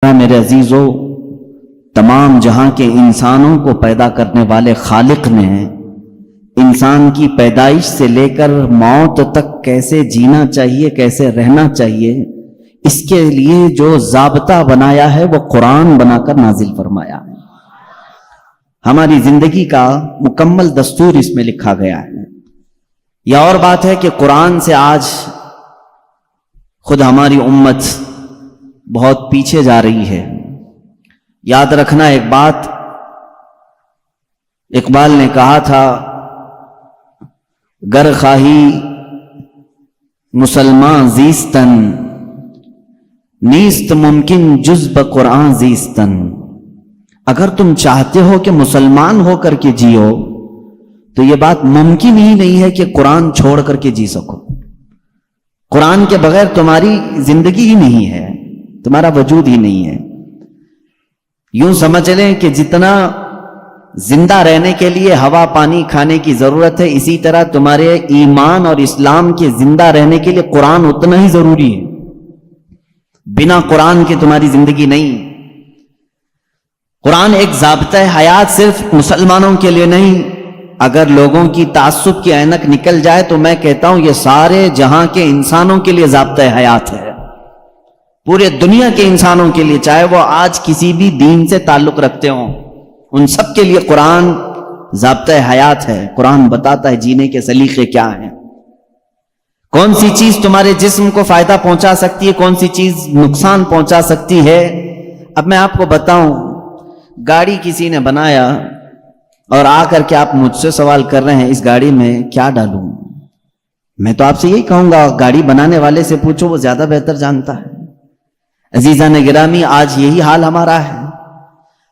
میرے عزیزو، تمام جہاں کے انسانوں کو پیدا کرنے والے خالق نے انسان کی پیدائش سے لے کر موت تک کیسے جینا چاہیے، کیسے رہنا چاہیے، اس کے لیے جو ضابطہ بنایا ہے وہ قرآن بنا کر نازل فرمایا ہے۔ ہماری زندگی کا مکمل دستور اس میں لکھا گیا ہے۔ یہ اور بات ہے کہ قرآن سے آج خود ہماری امت بہت پیچھے جا رہی ہے۔ یاد رکھنا ایک بات، اقبال نے کہا تھا، گر خواہی مسلمان زیستن، نیست ممکن جز بقرآن زیستن۔ اگر تم چاہتے ہو کہ مسلمان ہو کر کے جیو تو یہ بات ممکن ہی نہیں ہے کہ قرآن چھوڑ کر کے جی سکو۔ قرآن کے بغیر تمہاری زندگی ہی نہیں ہے، تمہارا وجود ہی نہیں ہے۔ یوں سمجھ لیں کہ جتنا زندہ رہنے کے لیے ہوا پانی کھانے کی ضرورت ہے، اسی طرح تمہارے ایمان اور اسلام کے زندہ رہنے کے لیے قرآن اتنا ہی ضروری ہے۔ بنا قرآن کے تمہاری زندگی نہیں۔ قرآن ایک ضابطہ حیات صرف مسلمانوں کے لیے نہیں۔ اگر لوگوں کی تعصب کی اینک نکل جائے تو میں کہتا ہوں یہ سارے جہاں کے انسانوں کے لیے ضابطہ حیات ہے، پورے دنیا کے انسانوں کے لیے، چاہے وہ آج کسی بھی دین سے تعلق رکھتے ہوں، ان سب کے لیے قرآن ضابطہ حیات ہے۔ قرآن بتاتا ہے جینے کے سلیقے کیا ہیں، کون سی چیز تمہارے جسم کو فائدہ پہنچا سکتی ہے، کون سی چیز نقصان پہنچا سکتی ہے۔ اب میں آپ کو بتاؤں، گاڑی کسی نے بنایا اور آ کر کے آپ مجھ سے سوال کر رہے ہیں اس گاڑی میں کیا ڈالوں، میں تو آپ سے یہی کہوں گا گاڑی بنانے والے سے پوچھو، وہ زیادہ بہتر جانتا ہے۔ عزیزان گرامی، آج یہی حال ہمارا ہے۔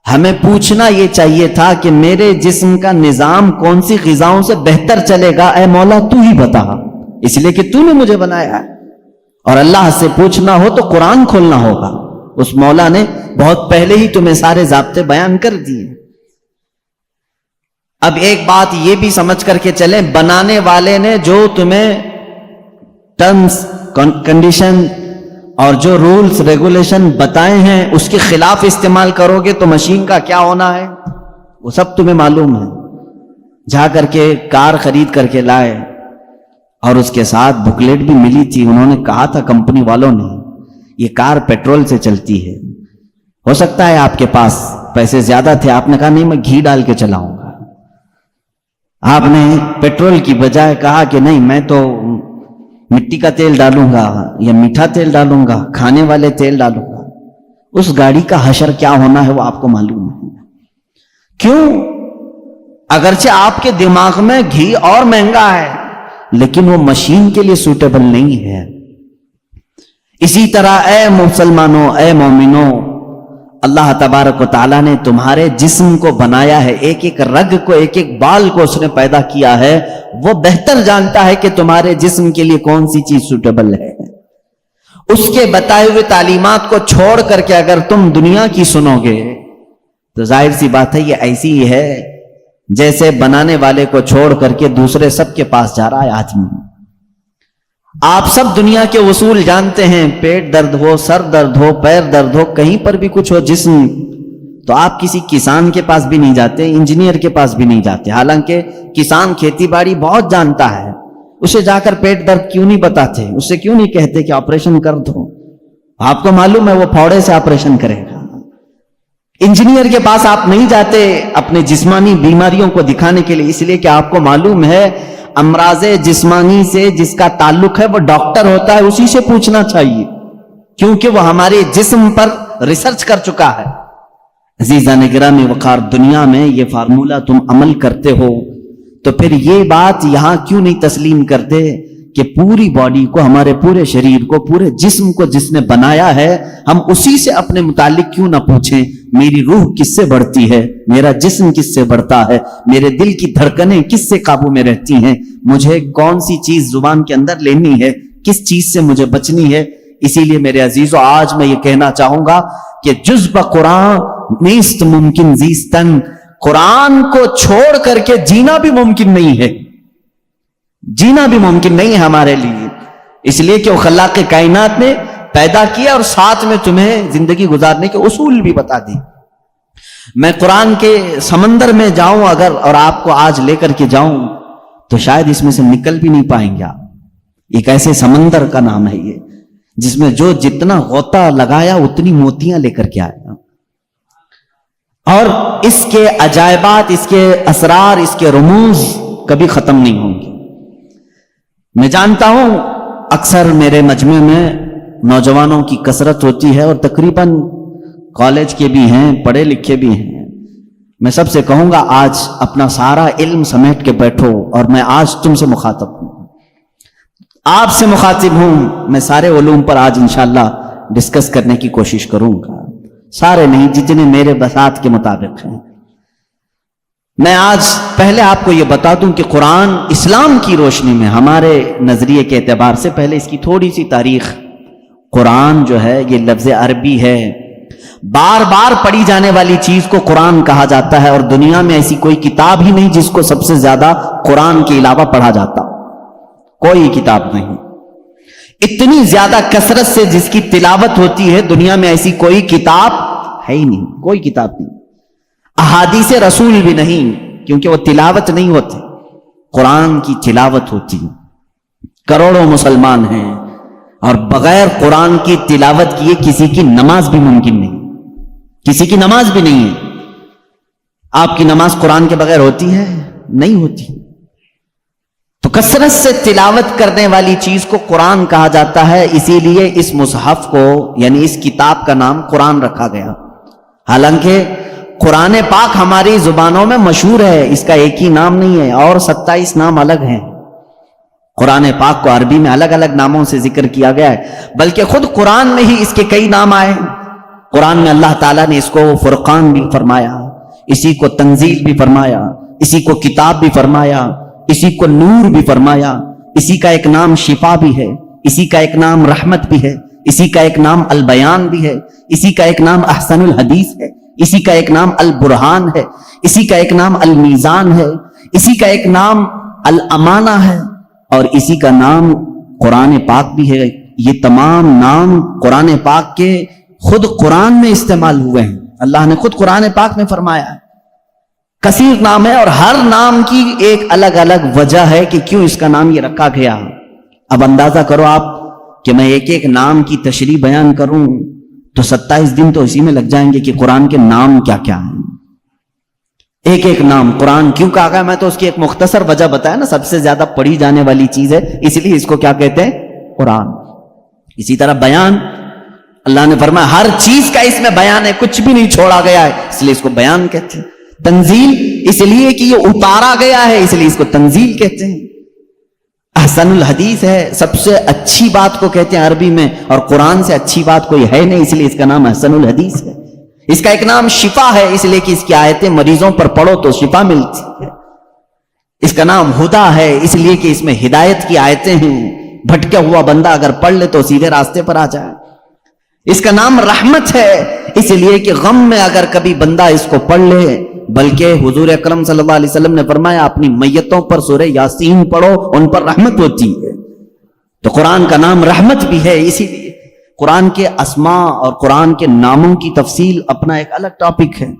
ہمیں پوچھنا یہ چاہیے تھا کہ میرے جسم کا نظام کون سی غذاؤں سے بہتر چلے گا، اے مولا تو ہی بتا، اس لیے کہ تو نے مجھے بنایا ہے۔ اور اللہ سے پوچھنا ہو تو قرآن کھولنا ہوگا، اس مولا نے بہت پہلے ہی تمہیں سارے ضابطے بیان کر دیے۔ اب ایک بات یہ بھی سمجھ کر کے چلیں، بنانے والے نے جو تمہیں ٹرمز کنڈیشن اور جو رولز ریگولیشن بتائے ہیں اس کے خلاف استعمال کرو گے تو مشین کا کیا ہونا ہے وہ سب تمہیں معلوم ہے۔ جا کر کے کار خرید کر کے لائے اور اس کے ساتھ بکلیٹ بھی ملی تھی، انہوں نے کہا تھا کمپنی والوں نے یہ کار پیٹرول سے چلتی ہے۔ ہو سکتا ہے آپ کے پاس پیسے زیادہ تھے، آپ نے کہا نہیں میں گھی ڈال کے چلاؤں گا، آپ نے پیٹرول کی بجائے کہا کہ نہیں میں تو مٹی کا تیل ڈالوں گا یا میٹھا تیل ڈالوں گا، کھانے والے تیل ڈالوں گا۔ اس گاڑی کا حشر کیا ہونا ہے وہ آپ کو معلوم ہے۔ کیوں؟ اگرچہ آپ کے دماغ میں گھی اور مہنگا ہے لیکن وہ مشین کے لیے سوٹیبل نہیں ہے۔ اسی طرح اے مسلمانوں، اے مومنوں، اللہ تبارک و تعالیٰ نے تمہارے جسم کو بنایا ہے، ایک ایک رگ کو، ایک ایک بال کو اس نے پیدا کیا ہے۔ وہ بہتر جانتا ہے کہ تمہارے جسم کے لیے کون سی چیز سوٹیبل ہے۔ اس کے بتائے ہوئے تعلیمات کو چھوڑ کر کے اگر تم دنیا کی سنو گے تو ظاہر سی بات ہے یہ ایسی ہی ہے جیسے بنانے والے کو چھوڑ کر کے دوسرے سب کے پاس جا رہا ہے آدمی۔ آپ سب دنیا کے اصول جانتے ہیں، پیٹ درد ہو، سر درد ہو، پیر درد ہو، کہیں پر بھی کچھ ہو جسم، تو آپ کسی کسان کے پاس بھی نہیں جاتے، انجینئر کے پاس بھی نہیں جاتے، حالانکہ کسان کھیتی باڑی بہت جانتا ہے، اسے جا کر پیٹ درد کیوں نہیں بتاتے، اسے کیوں نہیں کہتے کہ آپریشن کر دو، آپ کو معلوم ہے وہ پھوڑے سے آپریشن کرے گا۔ انجینئر کے پاس آپ نہیں جاتے اپنے جسمانی بیماریوں کو دکھانے کے لیے، اس لیے کہ آپ کو معلوم ہے امراض جسمانی سے جس کا تعلق ہے وہ ڈاکٹر ہوتا ہے، اسی سے پوچھنا چاہیے کیونکہ وہ ہمارے جسم پر ریسرچ کر چکا ہے۔ عزیزان گرامی وقار، دنیا میں یہ فارمولہ تم عمل کرتے ہو تو پھر یہ بات یہاں کیوں نہیں تسلیم کرتے کہ پوری باڈی کو، ہمارے پورے شریر کو، پورے جسم کو جس نے بنایا ہے ہم اسی سے اپنے متعلق کیوں نہ پوچھیں میری روح کس سے بڑھتی ہے، میرا جسم کس سے بڑھتا ہے، میرے دل کی دھڑکنیں کس سے قابو میں رہتی ہیں، مجھے کون سی چیز زبان کے اندر لینی ہے، کس چیز سے مجھے بچنی ہے۔ اسی لیے میرے عزیزو آج میں یہ کہنا چاہوں گا کہ جز بقرآن نیست ممکن زیستن، قرآن کو چھوڑ کر کے جینا بھی ممکن نہیں ہے، جینا بھی ممکن نہیں ہے ہمارے لیے، اس لیے کہ وہ خلاق کائنات نے پیدا کیا اور ساتھ میں تمہیں زندگی گزارنے کے اصول بھی بتا دی. میں قرآن کے سمندر میں جاؤں اگر اور آپ کو آج لے کر کے جاؤں تو شاید اس میں سے نکل بھی نہیں پائیں گے آپ. ایک ایسے سمندر کا نام ہے یہ جس میں جو جتنا غوطہ لگایا اتنی موتیاں لے کر کے آیا. اور اس کے عجائبات، اس کے اسرار، اس کے رموز کبھی ختم نہیں ہوں گے. میں جانتا ہوں اکثر میرے مجمع میں نوجوانوں کی کثرت ہوتی ہے اور تقریباً کالج کے بھی ہیں، پڑھے لکھے بھی ہیں. میں سب سے کہوں گا آج اپنا سارا علم سمیٹ کے بیٹھو، اور میں آج تم سے مخاطب ہوں، آپ سے مخاطب ہوں. میں سارے علوم پر آج انشاءاللہ ڈسکس کرنے کی کوشش کروں گا، سارے نہیں، جتنے میرے بساط کے مطابق ہیں. میں آج پہلے آپ کو یہ بتا دوں کہ قرآن اسلام کی روشنی میں ہمارے نظریے کے اعتبار سے پہلے اس کی تھوڑی سی تاریخ. قرآن جو ہے یہ لفظ عربی ہے، بار بار پڑھی جانے والی چیز کو قرآن کہا جاتا ہے، اور دنیا میں ایسی کوئی کتاب ہی نہیں جس کو سب سے زیادہ قرآن کے علاوہ پڑھا جاتا. کوئی کتاب نہیں. اتنی زیادہ کثرت سے جس کی تلاوت ہوتی ہے دنیا میں ایسی کوئی کتاب ہے ہی نہیں، کوئی کتاب نہیں. احادیث رسول بھی نہیں، کیونکہ وہ تلاوت نہیں ہوتے، قرآن کی تلاوت ہوتی. کروڑوں مسلمان ہیں اور بغیر قرآن کی تلاوت کیے کسی کی نماز بھی ممکن نہیں، کسی کی نماز بھی نہیں ہے. آپ کی نماز قرآن کے بغیر ہوتی ہے؟ نہیں ہوتی. تو کثرت سے تلاوت کرنے والی چیز کو قرآن کہا جاتا ہے، اسی لیے اس مصحف کو یعنی اس کتاب کا نام قرآن رکھا گیا. حالانکہ قرآن پاک ہماری زبانوں میں مشہور ہے، اس کا ایک ہی نام نہیں ہے، اور 27 نام الگ ہیں. قرآن پاک کو عربی میں الگ الگ ناموں سے ذکر کیا گیا ہے، بلکہ خود قرآن میں ہی اس کے کئی نام آئے. قرآن میں اللہ تعالیٰ نے اس کو فرقان بھی فرمایا، اسی کو تنزیل بھی فرمایا، اسی کو کتاب بھی فرمایا، اسی کو نور بھی فرمایا، اسی کا ایک نام شفا بھی ہے، اسی کا ایک نام رحمت بھی ہے، اسی کا ایک نام البیان بھی ہے، اسی کا ایک نام احسن الحدیث ہے، اسی کا ایک نام البرہان ہے، اسی کا ایک نام المیزان ہے، اسی کا ایک نام الامانہ ہے، اور اسی کا نام قرآن پاک بھی ہے. یہ تمام نام قرآن پاک کے خود قرآن میں استعمال ہوئے ہیں، اللہ نے خود قرآن پاک میں فرمایا ہے. کثیر نام ہے اور ہر نام کی ایک الگ الگ وجہ ہے کہ کیوں اس کا نام یہ رکھا گیا. اب اندازہ کرو آپ کہ میں ایک ایک نام کی تشریح بیان کروں تو 27 دن تو اسی میں لگ جائیں گے کہ قرآن کے نام کیا کیا ہیں. ایک ایک نام قرآن کیوں کہا گیا، میں تو اس کی ایک مختصر وجہ بتایا نا، سب سے زیادہ پڑھی جانے والی چیز ہے اس لیے اس کو کیا کہتے ہیں، قرآن. اسی طرح بیان، اللہ نے فرمایا ہر چیز کا اس میں بیان ہے، کچھ بھی نہیں چھوڑا گیا ہے، اس لیے اس کو بیان کہتے ہیں. تنزیل اس لیے کہ یہ اتارا گیا ہے، اس لیے اس کو تنزیل کہتے ہیں. احسن الحدیث ہے، سب سے اچھی بات کو کہتے ہیں عربی میں، اور قرآن سے اچھی بات کوئی ہے نہیں، اس لیے اس کا نام احسن الحدیث ہے. اس کا ایک نام شفا ہے، اس لیے کہ اس کی آیتیں مریضوں پر پڑھو تو شفا ملتی ہے. اس کا نام ہدا ہے، اس لیے کہ اس میں ہدایت کی آیتیں ہیں، بھٹکا ہوا بندہ اگر پڑھ لے تو سیدھے راستے پر آ جائے. اس کا نام رحمت ہے، اس لیے کہ غم میں اگر کبھی بندہ اس کو پڑھ لے، بلکہ حضور اکرم صلی اللہ علیہ وسلم نے فرمایا اپنی میتوں پر سورہ یاسین پڑھو، ان پر رحمت ہوتی ہے. تو قرآن کا نام رحمت بھی ہے. اسی لیے قرآن کے اسماء اور قرآن کے ناموں کی تفصیل اپنا ایک الگ ٹاپک ہے.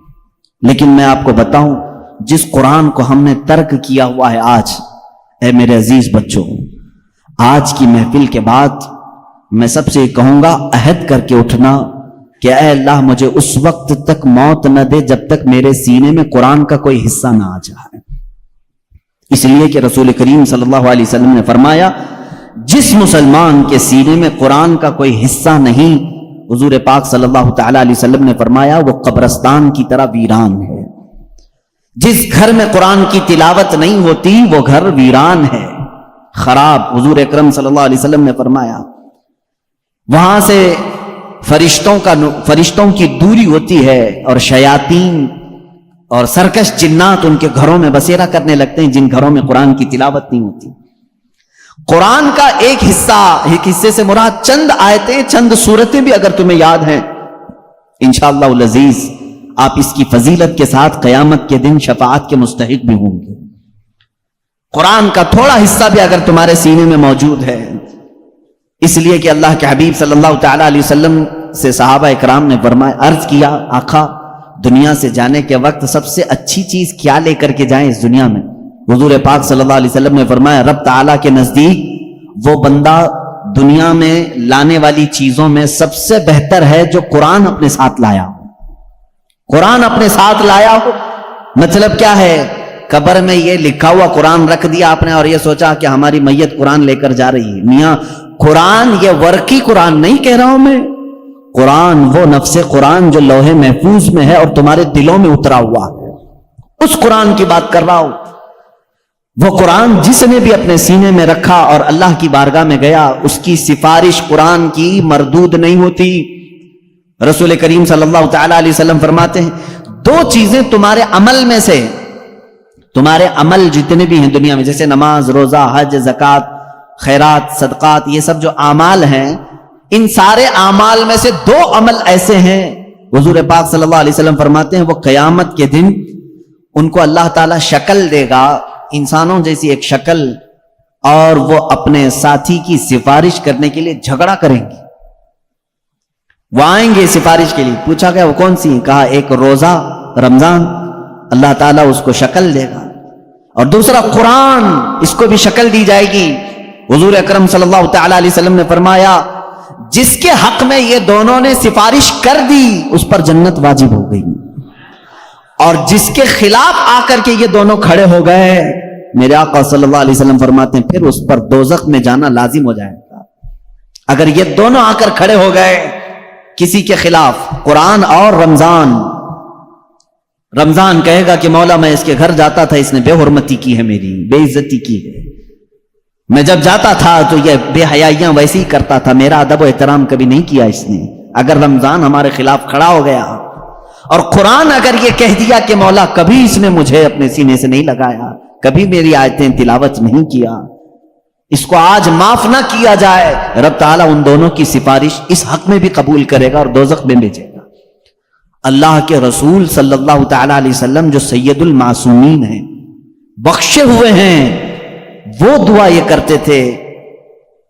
لیکن میں آپ کو بتاؤں، جس قرآن کو ہم نے ترک کیا ہوا ہے آج، اے میرے عزیز بچوں، آج کی محفل کے بعد میں سب سے کہوں گا عہد کر کے اٹھنا کہ اے اللہ مجھے اس وقت تک موت نہ دے جب تک میرے سینے میں قرآن کا کوئی حصہ نہ آ جائے. اس لیے کہ رسول کریم صلی اللہ علیہ وسلم نے فرمایا جس مسلمان کے سینے میں قرآن کا کوئی حصہ نہیں، حضور پاک صلی اللہ تعالی علیہ وسلم نے فرمایا وہ قبرستان کی طرح ویران ہے. جس گھر میں قرآن کی تلاوت نہیں ہوتی وہ گھر ویران ہے، خراب. حضور اکرم صلی اللہ علیہ وسلم نے فرمایا وہاں سے فرشتوں کی دوری ہوتی ہے، اور شیاطین اور سرکش جنات ان کے گھروں میں بسیرا کرنے لگتے ہیں جن گھروں میں قرآن کی تلاوت نہیں ہوتی. قرآن کا ایک حصے سے مراد چند آیتیں، چند سورتیں بھی اگر تمہیں یاد ہیں، انشاءاللہ العزیز آپ اس کی فضیلت کے ساتھ قیامت کے دن شفاعت کے مستحق بھی ہوں گے. قرآن کا تھوڑا حصہ بھی اگر تمہارے سینے میں موجود ہے اس لیے کہ اللہ کے حبیب صلی اللہ تعالی علیہ وسلم سے صحابہ اکرام نے فرمایا، عرض کیا، آقا دنیا سے جانے کے وقت سب سے اچھی چیز کیا لے کر کے جائیں اس دنیا میں؟ حضور پاک صلی اللہ علیہ وسلم نے فرمایا، رب تعالیٰ کے نزدیک وہ بندہ دنیا میں لانے والی چیزوں میں سب سے بہتر ہے جو قرآن اپنے ساتھ لایا ہو۔ قرآن اپنے ساتھ لایا ہو مطلب کیا ہے؟ قبر میں یہ لکھا ہوا قرآن رکھ دیا آپ نے اور یہ سوچا کہ ہماری میت قرآن لے کر جا رہی ہے۔ میاں قرآن یہ ورقی قرآن نہیں کہہ رہا ہوں میں، قرآن وہ نفس قرآن جو لوح محفوظ میں ہے اور تمہارے دلوں میں اترا ہوا ہے، اس قرآن کی بات کر رہا ہوں۔ وہ قرآن جس نے بھی اپنے سینے میں رکھا اور اللہ کی بارگاہ میں گیا، اس کی سفارش قرآن کی مردود نہیں ہوتی۔ رسول کریم صلی اللہ تعالی علیہ وسلم فرماتے ہیں، دو چیزیں تمہارے عمل میں سے، تمہارے عمل جتنے بھی ہیں دنیا میں، جیسے نماز، روزہ، حج، زکوٰۃ، خیرات، صدقات، یہ سب جو اعمال ہیں، ان سارے اعمال میں سے دو عمل ایسے ہیں، حضور پاک صلی اللہ علیہ وسلم فرماتے ہیں وہ قیامت کے دن ان کو اللہ تعالیٰ شکل دے گا، انسانوں جیسی ایک شکل، اور وہ اپنے ساتھی کی سفارش کرنے کے لیے جھگڑا کریں گے۔ وہ آئیں گے سفارش کے لیے، پوچھا گیا وہ کون سی؟ کہا ایک روزہ رمضان، اللہ تعالیٰ اس کو شکل دے گا، اور دوسرا قرآن، اس کو بھی شکل دی جائے گی۔ حضور اکرم صلی اللہ تعالی علیہ وسلم نے فرمایا جس کے حق میں یہ دونوں نے سفارش کر دی اس پر جنت واجب ہو گئی، اور جس کے خلاف آ کر کے یہ دونوں کھڑے ہو گئے، میرے آقا صلی اللہ علیہ وسلم فرماتے ہیں پھر اس پر دوزخ میں جانا لازم ہو جائے گا۔ اگر یہ دونوں آ کر کھڑے ہو گئے کسی کے خلاف، قرآن اور رمضان، رمضان کہے گا کہ مولا میں اس کے گھر جاتا تھا، اس نے بے حرمتی کی ہے، میری بے عزتی کی ہے، میں جب جاتا تھا تو یہ بے حیائیاں ویسے ہی کرتا تھا، میرا ادب و احترام کبھی نہیں کیا اس نے۔ اگر رمضان ہمارے خلاف کھڑا ہو گیا اور قرآن اگر یہ کہہ دیا کہ مولا کبھی اس نے مجھے اپنے سینے سے نہیں لگایا، کبھی میری آیتیں تلاوت نہیں کیا، اس کو آج معاف نہ کیا جائے، رب تعالیٰ ان دونوں کی سفارش اس حق میں بھی قبول کرے گا اور دوزخ میں بھیجے گا۔ اللہ کے رسول صلی اللہ تعالی علیہ وسلم جو سید المعصومین ہیں، بخشے ہوئے ہیں، وہ دعا یہ کرتے تھے،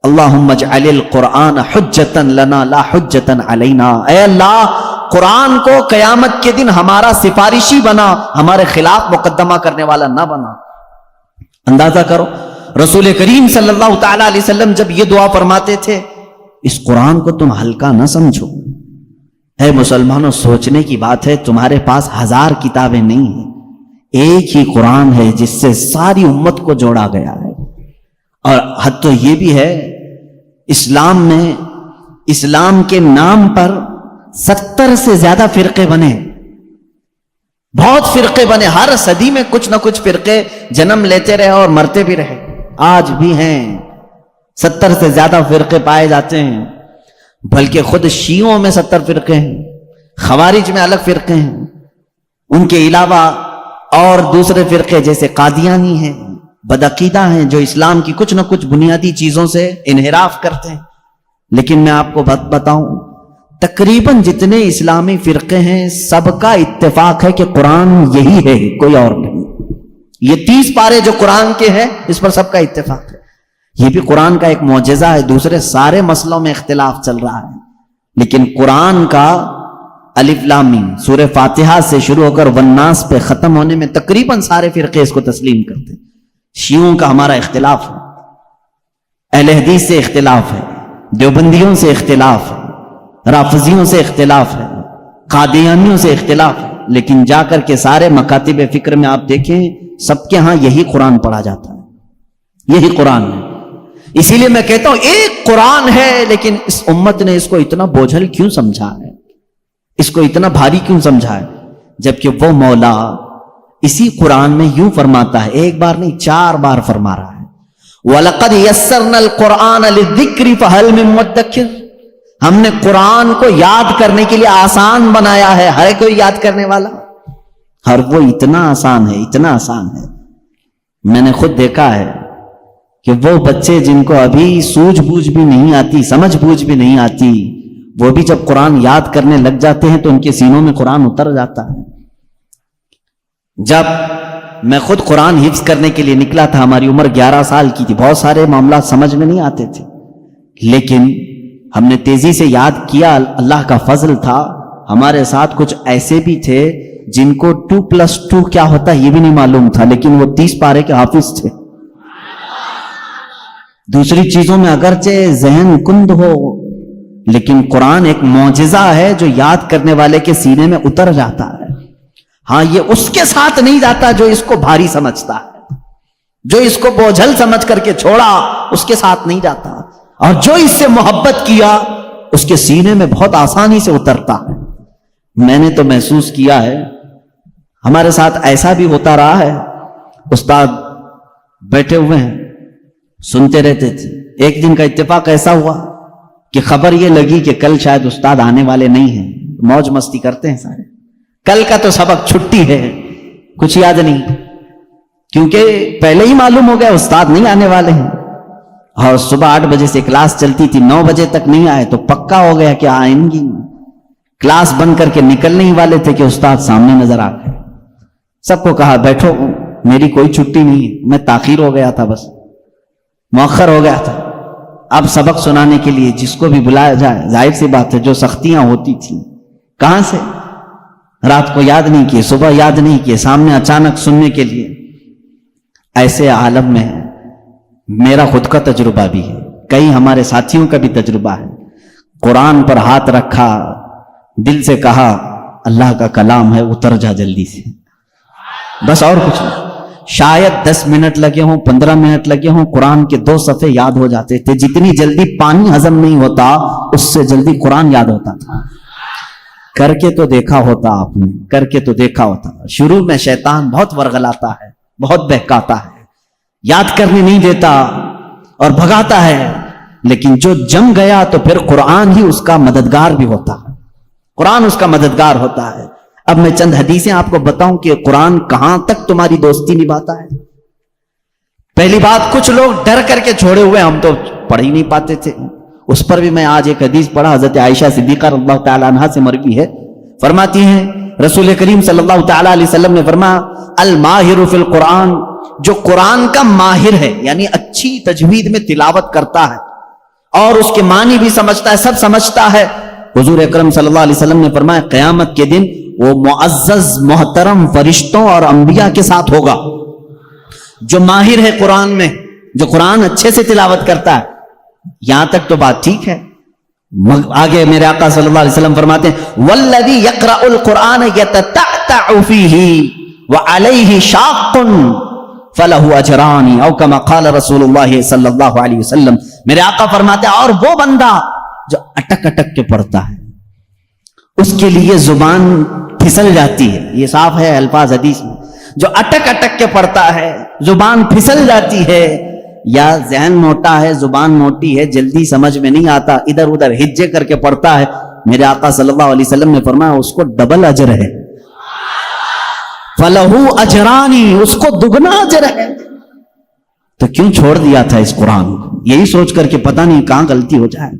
اللہم اجعل القرآن حجتا لنا لا حجتا علینا، اے اللہ قرآن کو قیامت کے دن ہمارا سفارشی بنا، ہمارے خلاف مقدمہ کرنے والا نہ بنا۔ اندازہ کرو رسول کریم صلی اللہ تعالی علیہ وسلم جب یہ دعا فرماتے تھے، اس قرآن کو تم ہلکا نہ سمجھو۔ اے مسلمانوں، سوچنے کی بات ہے، تمہارے پاس 1000 کتابیں نہیں ہیں، ایک ہی قرآن ہے جس سے ساری امت کو جوڑا گیا ہے۔ اور حد تو یہ بھی ہے، اسلام میں اسلام کے نام پر 70 سے زیادہ فرقے بنے، بہت فرقے بنے، ہر صدی میں کچھ نہ کچھ فرقے جنم لیتے رہے اور مرتے بھی رہے، آج بھی ہیں 70 سے زیادہ فرقے پائے جاتے ہیں، بلکہ خود شیعوں میں 70 فرقے ہیں، خوارج میں الگ فرقے ہیں، ان کے علاوہ اور دوسرے فرقے جیسے قادیانی ہیں، بدعقیدہ ہیں، جو اسلام کی کچھ نہ کچھ بنیادی چیزوں سے انحراف کرتے ہیں۔ لیکن میں آپ کو بتاؤں، تقریباً جتنے اسلامی فرقے ہیں سب کا اتفاق ہے کہ قرآن یہی ہے، کوئی اور نہیں۔ یہ 30 پارے جو قرآن کے ہیں اس پر سب کا اتفاق ہے۔ یہ بھی قرآن کا ایک معجزہ ہے، دوسرے سارے مسئلوں میں اختلاف چل رہا ہے، لیکن قرآن کا الف لام میم سورہ فاتحہ سے شروع ہو کر والناس پہ ختم ہونے میں تقریباً سارے فرقے اس کو تسلیم کرتے ہیں۔ شیعوں کا ہمارا اختلاف ہے، اہل حدیث سے اختلاف ہے، دیوبندیوں سے اختلاف ہے، رافضیوں سے اختلاف ہے، قادیانیوں سے اختلاف ہے، لیکن جا کر کے سارے مکاتب فکر میں آپ دیکھیں سب کے ہاں یہی قرآن پڑھا جاتا ہے، یہی قرآن ہے۔ اسی لیے میں کہتا ہوں ایک قرآن ہے، لیکن اس امت نے اس کو اتنا بوجھل کیوں سمجھا ہے، اس کو اتنا بھاری کیوں سمجھا ہے، جبکہ وہ مولا اسی قرآن میں یوں فرماتا ہے، ایک بار نہیں 4 بار فرما رہا ہے، وَلَقَدْ يَسَّرْنَا الْقُرْآنَ لِلذِّكْرِ فَهَلْ مِن مُدَّكِّرٍ، ہم نے قرآن کو یاد کرنے کے لیے آسان بنایا ہے، ہر کوئی یاد کرنے والا، ہر وہ اتنا آسان ہے، اتنا آسان ہے۔ میں نے خود دیکھا ہے کہ وہ بچے جن کو ابھی سوجھ بوجھ بھی نہیں آتی، سمجھ بوجھ بھی نہیں آتی، وہ بھی جب قرآن یاد کرنے لگ جاتے ہیں تو ان کے سینوں میں قرآن اتر جاتا ہے۔ جب میں خود قرآن حفظ کرنے کے لیے نکلا تھا، ہماری عمر 11 سال کی تھی، بہت سارے معاملات سمجھ میں نہیں آتے تھے، لیکن ہم نے تیزی سے یاد کیا، اللہ کا فضل تھا، ہمارے ساتھ کچھ ایسے بھی تھے جن کو 2+2 کیا ہوتا ہے یہ بھی نہیں معلوم تھا، لیکن وہ 30 پارے کے حافظ تھے۔ دوسری چیزوں میں اگرچہ ذہن کند ہو، لیکن قرآن ایک معجزہ ہے جو یاد کرنے والے کے سینے میں اتر جاتا ہے۔ ہاں، یہ اس کے ساتھ نہیں جاتا جو اس کو بھاری سمجھتا ہے، جو اس کو بوجھل سمجھ کر کے چھوڑا اس کے ساتھ نہیں جاتا، اور جو اس سے محبت کیا اس کے سینے میں بہت آسانی سے اترتا ہے۔ میں نے تو محسوس کیا ہے، ہمارے ساتھ ایسا بھی ہوتا رہا ہے، استاد بیٹھے ہوئے ہیں سنتے رہتے تھے، ایک دن کا اتفاق ایسا ہوا کہ خبر یہ لگی کہ کل شاید استاد آنے والے نہیں ہیں، موج مستی کرتے ہیں سارے، کل کا تو سبق چھٹی ہے، کچھ یاد نہیں، کیونکہ پہلے ہی معلوم ہو گیا استاد نہیں آنے والے ہیں، اور صبح 8 بجے سے کلاس چلتی تھی، 9 بجے تک نہیں آئے تو پکا ہو گیا کہ آئیں گی، کلاس بند کر کے نکلنے ہی والے تھے کہ استاد سامنے نظر آ گئے۔ سب کو کہا بیٹھو، میری کوئی چھٹی نہیں ہے، میں تاخیر ہو گیا تھا، بس مؤخر ہو گیا تھا۔ اب سبق سنانے کے لیے جس کو بھی بلایا جائے، ظاہر سی بات ہے جو سختیاں ہوتی تھیں کہاں سے، رات کو یاد نہیں کیے، صبح یاد نہیں کیے، سامنے اچانک سننے کے لیے۔ ایسے عالم میں میرا خود کا تجربہ بھی ہے، کئی ہمارے ساتھیوں کا بھی تجربہ ہے، قرآن پر ہاتھ رکھا، دل سے کہا اللہ کا کلام ہے، اتر جا جلدی سے، بس اور کچھ نہیں۔ شاید 10 منٹ لگے ہوں، 15 منٹ لگے ہوں، قرآن کے 2 صفحے یاد ہو جاتے تھے۔ جتنی جلدی پانی ہضم نہیں ہوتا اس سے جلدی قرآن یاد ہوتا تھا۔ کر کے تو دیکھا ہوتا آپ نے، کر کے تو دیکھا ہوتا۔ شروع میں شیطان بہت ورغلاتا ہے، بہت بہکاتا ہے، یاد کرنے نہیں دیتا اور بھگاتا ہے، لیکن جو جم گیا تو پھر قرآن ہی اس کا مددگار بھی ہوتا ہے، قرآن اس کا مددگار ہوتا ہے۔ اب میں چند حدیثیں آپ کو بتاؤں کہ قرآن کہاں تک تمہاری دوستی نبھاتا ہے۔ پہلی بات، کچھ لوگ ڈر کر کے چھوڑے ہوئے، ہم تو پڑھ ہی نہیں پاتے تھے، اس پر بھی میں آج ایک حدیث پڑھا، حضرت عائشہ صدیقہ رضی اللہ تعالی عنہا سے مروی ہے، فرماتی ہیں رسول کریم صلی اللہ تعالی علیہ وسلم نے فرمایا الماہر فی القرآن، جو قرآن کا ماہر ہے، یعنی اچھی تجوید میں تلاوت کرتا ہے اور اس کے معنی بھی سمجھتا ہے، سب سمجھتا ہے، حضور اکرم صلی اللہ علیہ وسلم نے فرمایا قیامت کے دن وہ معزز محترم فرشتوں اور انبیاء کے ساتھ ہوگا۔ جو ماہر ہے قرآن میں، جو قرآن اچھے سے تلاوت کرتا ہے، یہاں تک تو بات ٹھیک ہے۔ آگے میرے آقا صلی اللہ علیہ وسلم فرماتے ہیں والذی یقرأ القرآن یتتعتع فیہ وعلیہ شاق فلہ اجران او کما قال رسول اللہ صلی اللہ علیہ وسلم۔ میرے آقا فرماتے ہیں اور وہ بندہ جو اٹک اٹک کے پڑھتا ہے، اس کے لیے زبان پھسل جاتی ہے، یہ صاف ہے الفاظ حدیث میں، جو اٹک اٹک کے پڑھتا ہے زبان پھسل جاتی ہے، یا ذہن موٹا ہے، زبان موٹی ہے، جلدی سمجھ میں نہیں آتا، ادھر ادھر ہجے کر کے پڑھتا ہے، میرے آقا صلی اللہ علیہ وسلم نے فرمایا اس کو ڈبل اجر ہے، فَلَهُ أَجْرَانِ، اس کو دگنا اجر ہے۔ تو کیوں چھوڑ دیا تھا اس قرآن کو؟ یہی سوچ کر کہ پتہ نہیں کہاں غلطی ہو جائے،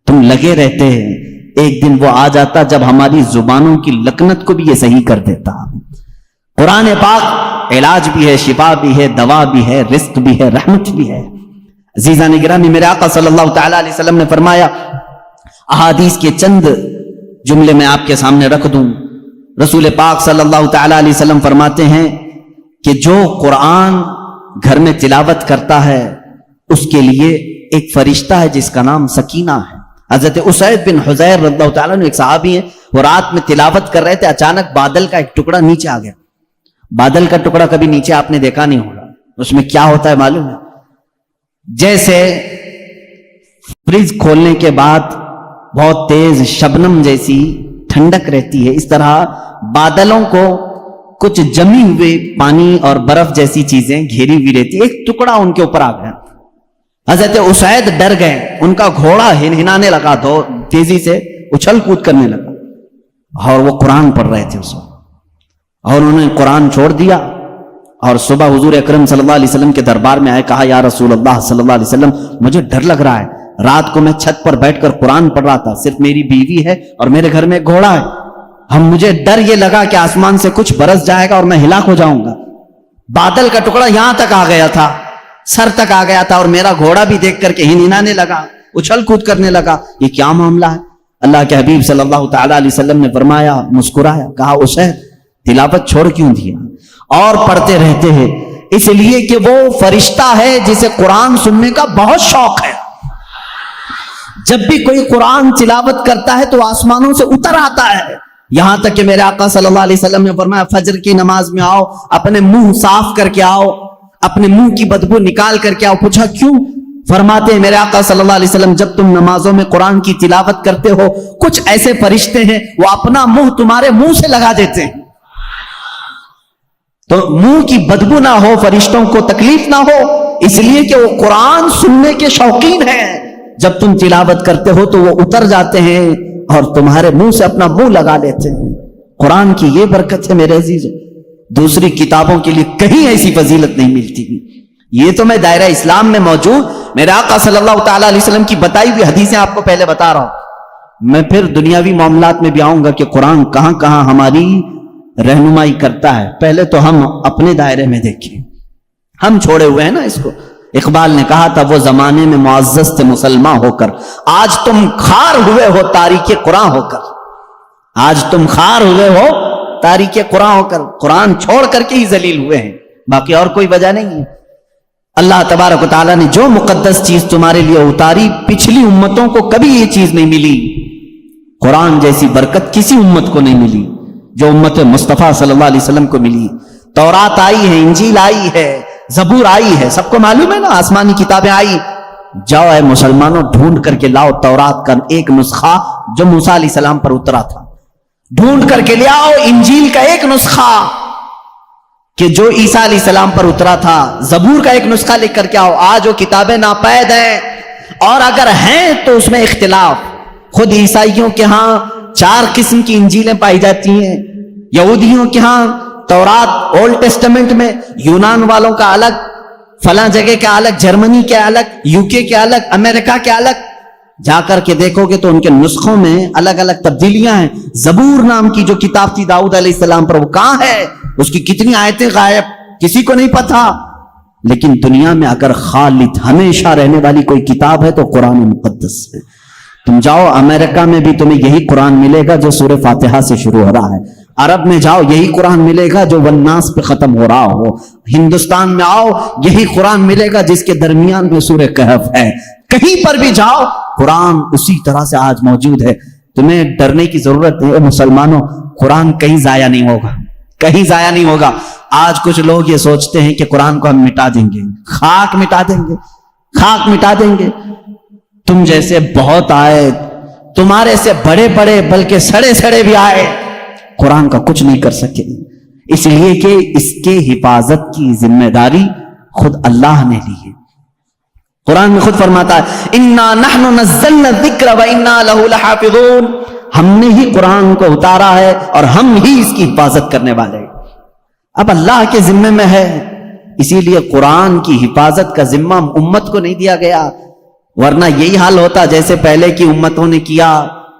تم لگے رہتے ہیں، ایک دن وہ آ جاتا جب ہماری زبانوں کی لکنت کو بھی یہ صحیح کر دیتا۔ قرآن پاک علاج بھی ہے، شفا بھی ہے، دوا بھی ہے، رزق بھی ہے، رحمت بھی ہے۔ عزیزان گرامی، میرے آقا صلی اللہ تعالی علیہ وسلم نے فرمایا، احادیث کے چند جملے میں آپ کے سامنے رکھ دوں۔ رسول پاک صلی اللہ تعالی علیہ وسلم فرماتے ہیں کہ جو قرآن گھر میں تلاوت کرتا ہے اس کے لیے ایک فرشتہ ہے جس کا نام سکینہ ہے۔ حضرت اسید بن حضیر رضی اللہ تعالیٰ عنہ ایک صحابی ہیں، وہ رات میں تلاوت کر رہے تھے، اچانک بادل کا ایک ٹکڑا نیچے آ گیا۔ بادل کا ٹکڑا کبھی نیچے آپ نے دیکھا نہیں ہوگا، اس میں کیا ہوتا ہے معلوم ہے؟ جیسے فریج کھولنے کے بعد بہت تیز شبنم جیسی ٹھنڈک رہتی ہے، اس طرح بادلوں کو کچھ جمی ہوئے پانی اور برف جیسی چیزیں گھیری ہوئی رہتی، ایک ٹکڑا ان کے اوپر آ گیا۔ حضرت اسید ڈر گئے، ان کا گھوڑا ہنہانے لگا، تیزی سے اچھل کود کرنے لگا، اور وہ قرآن پڑھ رہے تھے اس وقت، اور انہوں نے قرآن چھوڑ دیا، اور صبح حضور اکرم صلی اللہ علیہ وسلم کے دربار میں آئے، کہا یا رسول اللہ صلی اللہ علیہ وسلم مجھے ڈر لگ رہا ہے، رات کو میں چھت پر بیٹھ کر قرآن پڑھ رہا تھا، صرف میری بیوی ہے اور میرے گھر میں ایک گھوڑا ہے، مجھے ڈر یہ لگا کہ آسمان سے کچھ برس جائے گا اور میں ہلاک ہو جاؤں گا۔ بادل کا ٹکڑا یہاں تک آ گیا تھا، سر تک آ گیا تھا، اور میرا گھوڑا بھی دیکھ کر کے ہنہنانے لگا، اچھل کود کرنے لگا. یہ کیا معاملہ ہے؟ اللہ کے حبیب صلی اللہ تعالی علیہ وسلم نے فرمایا, مسکرایا, کہا اسے تلاوت چھوڑ کیوں دیا؟ اور پڑھتے رہتے ہیں اس لیے کہ وہ فرشتہ ہے جسے قرآن سننے کا بہت شوق ہے. جب بھی کوئی قرآن تلاوت کرتا ہے تو آسمانوں سے اتر آتا ہے. یہاں تک کہ میرے آقا صلی اللہ علیہ وسلم نے فرمایا فجر کی نماز میں آؤ, اپنے منہ صاف کر کے آؤ, اپنے منہ کی بدبو نکال کر کے آؤ. پوچھا کیوں؟ فرماتے ہیں میرے آقا صلی اللہ علیہ وسلم جب تم نمازوں میں قرآن کی تلاوت کرتے ہو کچھ ایسے فرشتے ہیں وہ اپنا منہ تمہارے منہ سے لگا دیتے ہیں, تو منہ کی بدبو نہ ہو, فرشتوں کو تکلیف نہ ہو, اس لیے کہ وہ قرآن سننے کے شوقین ہیں. جب تم تلاوت کرتے ہو تو وہ اتر جاتے ہیں اور تمہارے منہ سے اپنا منہ لگا لیتے ہیں. قرآن کی یہ برکت ہے میرے عزیزو, دوسری کتابوں کے لیے کہیں ایسی فضیلت نہیں ملتی. یہ تو میں دائرہ اسلام میں موجود میرے آقا صلی اللہ تعالی علیہ وسلم کی بتائی ہوئی حدیثیں آپ کو پہلے بتا رہا ہوں. میں پھر دنیاوی معاملات میں بھی آؤں گا کہ قرآن کہاں کہاں ہماری رہنمائی کرتا ہے. پہلے تو ہم اپنے دائرے میں دیکھیں, ہم چھوڑے ہوئے ہیں نا اس کو. اقبال نے کہا تھا وہ زمانے میں معزز تھے مسلمان ہو کر, آج تم خار ہوئے ہو تاریخ قرآن ہو کر. آج تم خار ہوئے ہو تاریخ قرآن ہو کر, قرآن چھوڑ کر کے ہی ذلیل ہوئے ہیں, باقی اور کوئی وجہ نہیں ہے. اللہ تبارک و تعالیٰ نے جو مقدس چیز تمہارے لیے اتاری پچھلی امتوں کو کبھی یہ چیز نہیں ملی. قرآن جیسی برکت کسی امت کو نہیں ملی جو امت مصطفیٰ صلی اللہ علیہ وسلم کو ملی. تورات آئی ہے, انجیل آئی ہے, زبور آئی ہے, سب کو معلوم ہے نا, آسمانی کتابیں آئی. جاؤ اے مسلمانوں ڈھونڈ کر کے لاؤ تورات کا ایک نسخہ جو موسیٰ علیہ السلام پر اترا تھا, ڈھونڈ کر کے لے آؤ انجیل کا ایک نسخہ کہ جو عیسیٰ علیہ السلام پر اترا تھا, زبور کا ایک نسخہ لکھ کر کے آؤ. آج وہ کتابیں ناپید ہیں, اور اگر ہیں تو اس میں اختلاف. خود عیسائیوں کے ہاں 4 قسم کی انجیلیں پائی جاتی ہیں, یہودیوں کے ہاں تورات اولڈ ٹیسٹمنٹ میں, یونان والوں کا الگ, فلاں جگہ کے الگ, جرمنی کے الگ, UK کے الگ, امریکہ کے الگ. جا کر کے دیکھو گے تو ان کے نسخوں میں الگ الگ تبدیلیاں ہیں. زبور نام کی جو کتاب تھی داؤد علیہ السلام پر, وہ کہاں ہے؟ اس کی کتنی آیتیں غائب, کسی کو نہیں پتا. لیکن دنیا میں اگر خالد ہمیشہ رہنے والی کوئی کتاب ہے تو قرآن مقدس ہے. تم جاؤ امریکہ میں بھی تمہیں یہی قرآن ملے گا جو سورہ فاتحہ سے شروع ہو رہا ہے. عرب میں جاؤ یہی قرآن ملے گا جو والناس پہ ختم ہو رہا ہو. ہندوستان میں آؤ یہی قرآن ملے گا جس کے درمیان میں سورہ کہف ہے. کہیں پر بھی جاؤ قرآن اسی طرح سے آج موجود ہے. تمہیں ڈرنے کی ضرورت ہے مسلمانوں, قرآن کہیں ضائع نہیں ہوگا, کہیں ضائع نہیں ہوگا. آج کچھ لوگ یہ سوچتے ہیں کہ قرآن کو ہم مٹا دیں گے, خاک مٹا دیں گے, خاک مٹا دیں گے. تم جیسے بہت آئے, تمہارے سے بڑے بڑے بلکہ سڑے سڑے بھی آئے, قرآن کا کچھ نہیں کر سکے. اس لیے کہ اس کے حفاظت کی ذمہ داری خود اللہ نے لی ہے. قرآن میں خود فرماتا ہے اِنَّا نَحْنُ نَزَّلْنَا الذِّكْرَ وَإِنَّا لَهُ لَحَافِظُونَ, ہم نے ہی قرآن کو اتارا ہے اور ہم ہی اس کی حفاظت کرنے والے ہیں. اب اللہ کے ذمے میں ہے, اسی لیے قرآن کی حفاظت کا ذمہ امت کو نہیں دیا گیا. ورنہ یہی حال ہوتا جیسے پہلے کی امتوں نے کیا.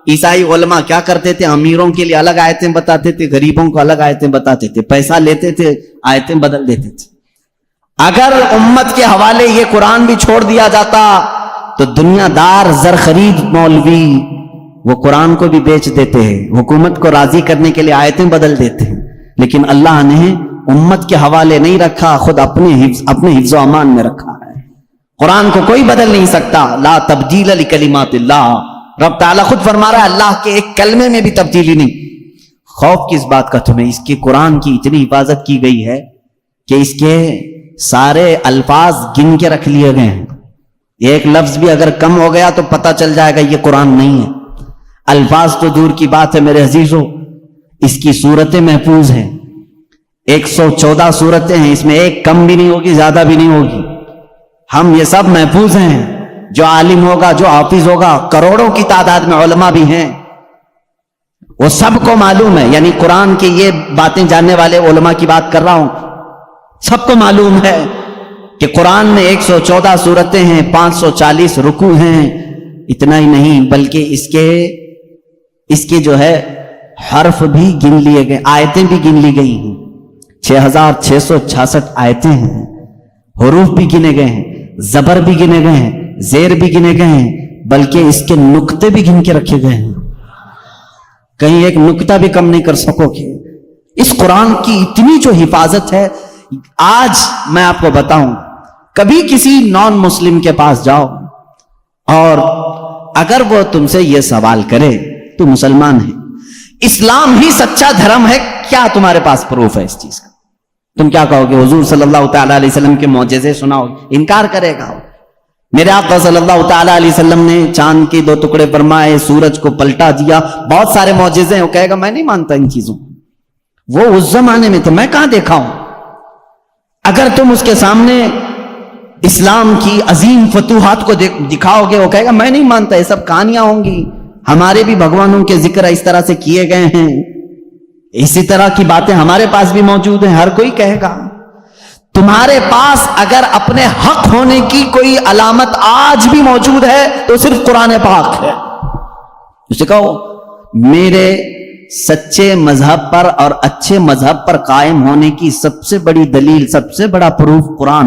عیسائی علماء کیا کرتے تھے, امیروں کے لیے الگ آیتیں بتاتے تھے, غریبوں کو الگ آیتیں بتاتے تھے, پیسہ لیتے تھے, آیتیں بدل دیتے تھے. اگر امت کے حوالے یہ قرآن بھی چھوڑ دیا جاتا تو دنیا دار زر خرید مولوی وہ قرآن کو بھی بیچ دیتے ہیں, حکومت کو راضی کرنے کے لیے آیتیں بدل دیتے ہیں. لیکن اللہ نے امت کے حوالے نہیں رکھا, خود اپنے حفظ و امان میں رکھا ہے. قرآن کو کوئی بدل نہیں سکتا. لا تبدیل لکلمات اللہ, رب تعالیٰ خود فرما رہا ہے اللہ کے ایک کلمے میں بھی تبدیلی نہیں. خوف کس بات کا تمہیں, اس کے قرآن کی اتنی حفاظت کی گئی ہے کہ اس کے سارے الفاظ گن کے رکھ لیے گئے ہیں. ایک لفظ بھی اگر کم ہو گیا تو پتہ چل جائے گا یہ قرآن نہیں ہے. الفاظ تو دور کی بات ہے میرے عزیزو, اس کی صورتیں محفوظ ہیں. 114 صورتیں ہیں, اس میں ایک کم بھی نہیں ہوگی, زیادہ بھی نہیں ہوگی. ہم یہ سب محفوظ ہیں. جو عالم ہوگا, جو حافظ ہوگا, کروڑوں کی تعداد میں علماء بھی ہیں, وہ سب کو معلوم ہے. یعنی قرآن کی یہ باتیں جاننے والے علماء کی بات کر رہا ہوں, سب کو معلوم ہے کہ قرآن میں 114 صورتیں ہیں, 540 رکوع ہیں. اتنا ہی نہیں بلکہ اس کے جو ہے حرف بھی گن لیے گئے, آیتیں بھی گن لی گئی ہیں. 6666 آیتیں ہیں, حروف بھی گنے گئے ہیں, زبر بھی گنے گئے ہیں, زیر بھی گنے گئے ہیں, بلکہ اس کے نقطے بھی گن کے رکھے گئے ہیں، کہیں ایک نقطہ بھی کم نہیں کر سکو گے۔ اس قرآن کی اتنی جو حفاظت ہے، آج میں آپ کو بتاؤں، کبھی کسی نان مسلم کے پاس جاؤ اور اگر وہ تم سے یہ سوال کرے تو مسلمان ہے، اسلام ہی سچا دھرم ہے، کیا تمہارے پاس پروف ہے اس چیز کا؟ تم کیا کہو گے؟ حضور صلی اللہ تعالی علیہ وسلم کے معجزے سناؤ، انکار کرے گا۔ میرے آقا صلی اللہ تعالی علیہ وسلم نے چاند کے 2 ٹکڑے فرمائے، سورج کو پلٹا دیا، بہت سارے معجزے ہیں، وہ کہے گا میں نہیں مانتا ان چیزوں، وہ اس زمانے میں تھے، میں کہاں دیکھا ہوں۔ اگر تم اس کے سامنے اسلام کی عظیم فتوحات کو دکھاؤ گے، وہ کہے گا میں نہیں مانتا، یہ سب کہانیاں ہوں گی، ہمارے بھی بھگوانوں کے ذکر اس طرح سے کیے گئے ہیں، اسی طرح کی باتیں ہمارے پاس بھی موجود ہیں، ہر کوئی کہے گا۔ تمہارے پاس اگر اپنے حق ہونے کی کوئی علامت آج بھی موجود ہے تو صرف قرآن پاک ہے۔ اسے کہو میرے سچے مذہب پر اور اچھے مذہب پر قائم ہونے کی سب سے بڑی دلیل، سب سے بڑا پروف قرآن